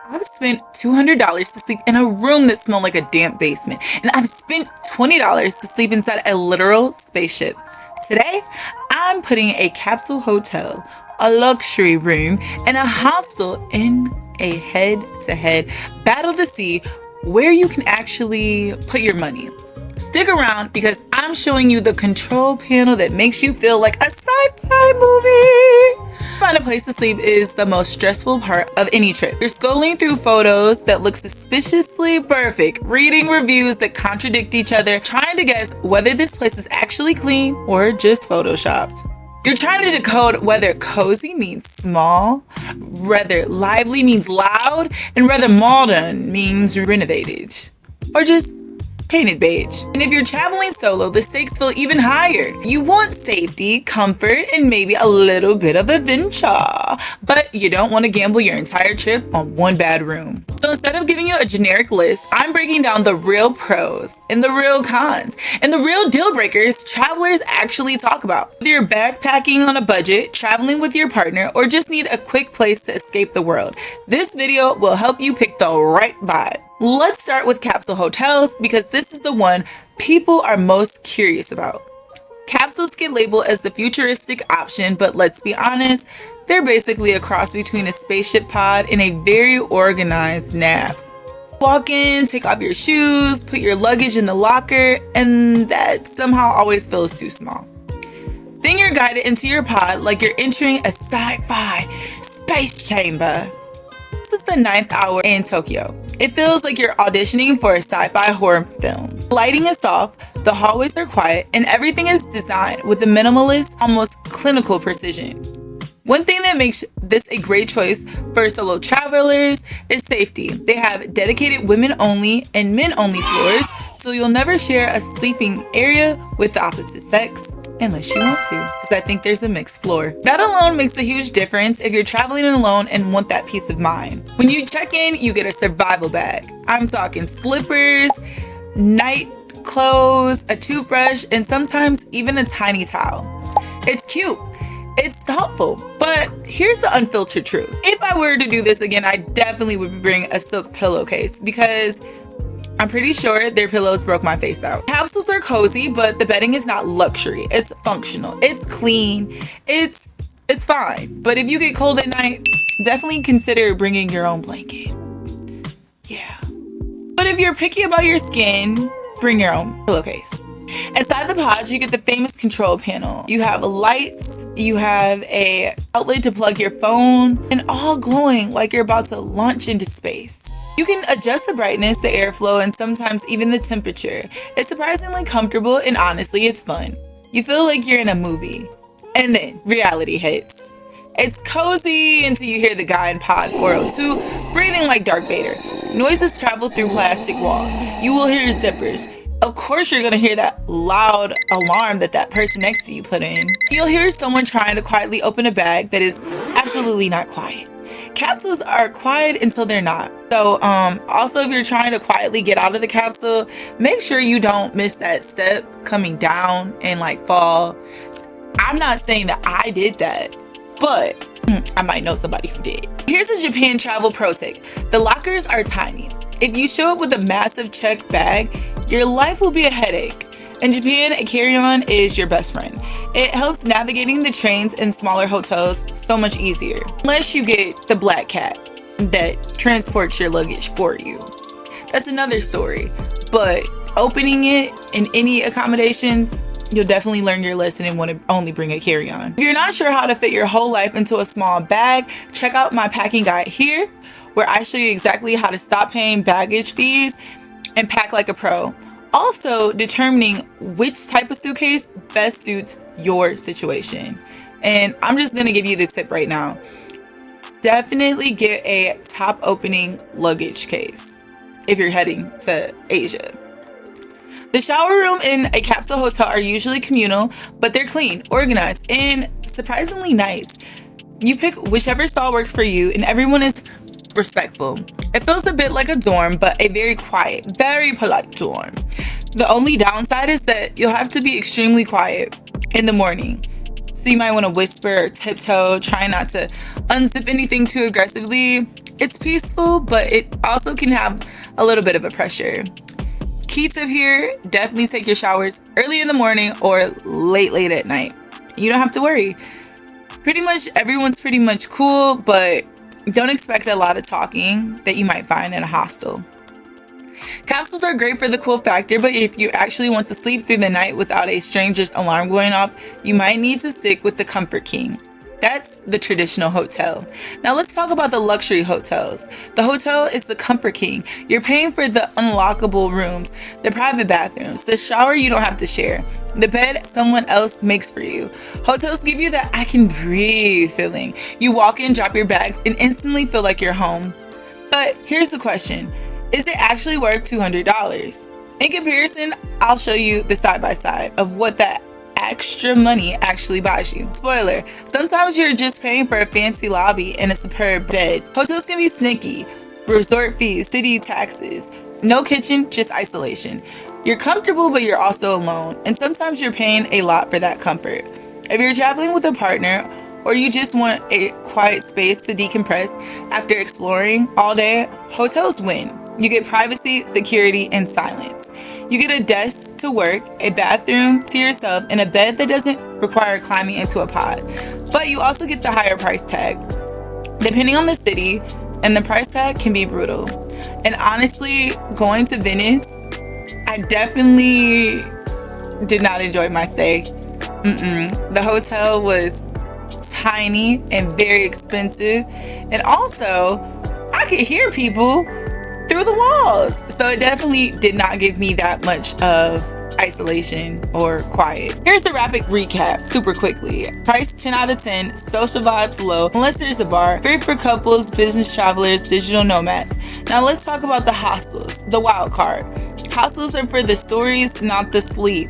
I've spent $200 to sleep in a room that smelled like a damp basement, and I've spent $20 to sleep inside a literal spaceship. Today, I'm putting a capsule hotel, a luxury room, and a hostel in a head-to-head battle to see where you can actually put your money. Stick around because I'm showing you the control panel that makes you feel like a sci-fi movie. Finding a place to sleep is the most stressful part of any trip. You're scrolling through photos that look suspiciously perfect, reading reviews that contradict each other, trying to guess whether this place is actually clean or just photoshopped. You're trying to decode whether cozy means small, whether lively means loud, and whether modern means renovated, or just painted beige. And if you're traveling solo, the stakes feel even higher. You want safety, comfort, and maybe a little bit of adventure, but you don't want to gamble your entire trip on one bad room. So instead of giving you a generic list, I'm breaking down the real pros and the real cons and the real deal breakers travelers actually talk about. Whether you're backpacking on a budget, traveling with your partner, or just need a quick place to escape the world, this video will help you pick the right vibe. Let's start with capsule hotels because this is the one people are most curious about. Capsules get labeled as the futuristic option, but let's be honest, they're basically a cross between a spaceship pod and a very organized nap. Walk in, take off your shoes, put your luggage in the locker, and that somehow always feels too small. Then you're guided into your pod like you're entering a sci-fi space chamber. This is the 9th hour in Tokyo. It feels like you're auditioning for a sci-fi horror film. Lighting is soft, the hallways are quiet, and everything is designed with a minimalist, almost clinical precision. One thing that makes this a great choice for solo travelers is safety. They have dedicated women-only and men-only floors, so you'll never share a sleeping area with the opposite sex. Unless you want to, because I think there's a mixed floor. That alone makes a huge difference if you're traveling alone and want that peace of mind. When you check in, you get a survival bag. I'm talking slippers, night clothes, a toothbrush, and sometimes even a tiny towel. It's cute. It's thoughtful, but here's the unfiltered truth. If I were to do this again, I definitely would bring a silk pillowcase because I'm pretty sure their pillows broke my face out. Capsules are cozy, but the bedding is not luxury. It's functional. It's clean. It's fine. But if you get cold at night, definitely consider bringing your own blanket. Yeah. But if you're picky about your skin, bring your own pillowcase. Inside the pods, you get the famous control panel. You have lights, you have a outlet to plug your phone, and all glowing like you're about to launch into space. You can adjust the brightness, the airflow, and sometimes even the temperature. It's surprisingly comfortable and honestly, it's fun. You feel like you're in a movie. And then reality hits. It's cozy until you hear the guy in pod 402 breathing like Darth Vader. Noises travel through plastic walls. You will hear zippers. Of course, you're gonna hear that loud alarm that person next to you put in. You'll hear someone trying to quietly open a bag that is absolutely not quiet. Capsules are quiet until they're not. So also if you're trying to quietly get out of the capsule, make sure you don't miss that step coming down and like fall. I'm not saying that I did that, but I might know somebody who did. Here's a Japan travel pro tip. The lockers are tiny. If you show up with a massive check bag, your life will be a headache. In Japan, a carry-on is your best friend. It helps navigating the trains and smaller hotels so much easier. Unless you get the black cat that transports your luggage for you. That's another story. But opening it in any accommodations, you'll definitely learn your lesson and want to only bring a carry-on. If you're not sure how to fit your whole life into a small bag, check out my packing guide here, where I show you exactly how to stop paying baggage fees and pack like a pro. Also determining which type of suitcase best suits your situation. And I'm just gonna give you this tip right now. Definitely get a top opening luggage case if you're heading to Asia. The shower room in a capsule hotel are usually communal, but they're clean, organized, and surprisingly nice. You pick whichever stall works for you, and everyone is respectful. It feels a bit like a dorm, but a very quiet, very polite dorm. The only downside is that you'll have to be extremely quiet in the morning. So you might want to whisper or tiptoe, try not to unzip anything too aggressively. It's peaceful, but it also can have a little bit of a pressure. Key tip here, definitely take your showers early in the morning or late at night. You don't have to worry. Pretty much everyone's pretty much cool, but don't expect a lot of talking that you might find in a hostel. Capsules are great for the cool factor, but if you actually want to sleep through the night without a stranger's alarm going off, you might need to stick with the Comfort King. That's the traditional hotel. Now let's talk about the luxury hotels. The hotel is the Comfort King. You're paying for the unlockable rooms, the private bathrooms, the shower you don't have to share, the bed someone else makes for you. Hotels give you that I can breathe feeling. You walk in, drop your bags, and instantly feel like you're home. But here's the question. Is it actually worth $200? In comparison, I'll show you the side-by-side of what that extra money actually buys you. Spoiler, sometimes you're just paying for a fancy lobby and a superb bed. Hotels can be sneaky. Resort fees, city taxes, no kitchen, just isolation. You're comfortable, but you're also alone, and sometimes you're paying a lot for that comfort. If you're traveling with a partner, or you just want a quiet space to decompress after exploring all day, hotels win. You get privacy, security, and silence. You get a desk to work, a bathroom to yourself, and a bed that doesn't require climbing into a pod. But you also get the higher price tag. Depending on the city, and the price tag can be brutal. And honestly, going to Venice, I definitely did not enjoy my stay. The hotel was tiny and very expensive, and also I could hear people through the walls, so it definitely did not give me that much of isolation or quiet. Here's the rapid recap super quickly. Price 10 out of 10, social vibes low unless there's a bar, great for couples, business travelers, digital nomads. Now let's talk about the hostels, the wild card. Hostels are for the stories, not the sleep.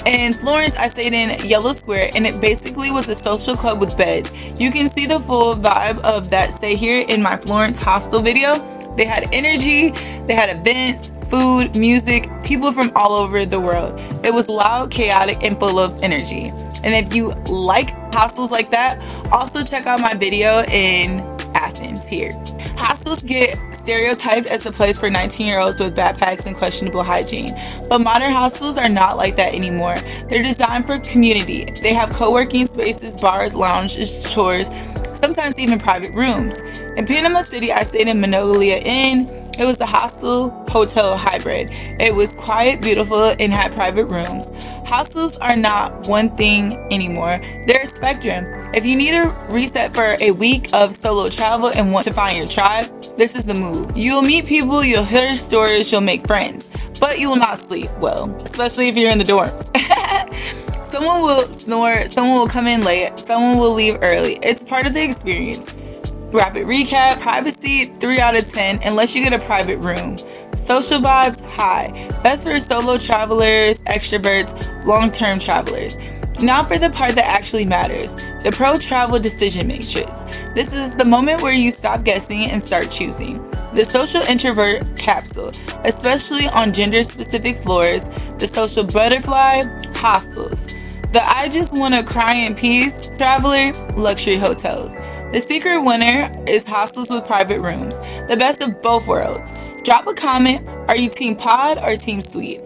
In Florence, I stayed in Yellow Square, and it basically was a social club with beds. You can see the full vibe of that stay here in my Florence hostel video. They had energy, they had events, food, music, people from all over the world. It was loud, chaotic, and full of energy. And if you like hostels like that, also check out my video in Athens here. Hostels get stereotyped as a place for 19-year-olds with backpacks and questionable hygiene. But modern hostels are not like that anymore. They're designed for community. They have co-working spaces, bars, lounges, chores, sometimes even private rooms. In Panama City, I stayed in Magnolia Inn. It was the hostel hotel hybrid. It was quiet, beautiful, and had private rooms. Hostels are not one thing anymore. They're a spectrum. If you need a reset for a week of solo travel and want to find your tribe, this is the move. You'll meet people, you'll hear stories, you'll make friends, but you will not sleep well, especially if you're in the dorms. Someone will snore, someone will come in late, someone will leave early. It's part of the experience. Rapid recap, privacy 3 out of 10 unless you get a private room. Social vibes high, best for solo travelers, extroverts, long-term travelers. Now for the part that actually matters, the pro travel decision matrix. This is the moment where you stop guessing and start choosing. The social introvert capsule, especially on gender-specific floors. The social butterfly, hostels. The I just want to cry in peace traveler, luxury hotels. The secret winner is hostels with private rooms, the best of both worlds. Drop a comment, are you team pod or team suite?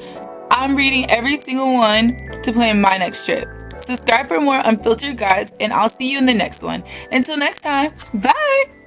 I'm reading every single one to plan my next trip. Subscribe for more unfiltered guides, and I'll see you in the next one. Until next time, bye!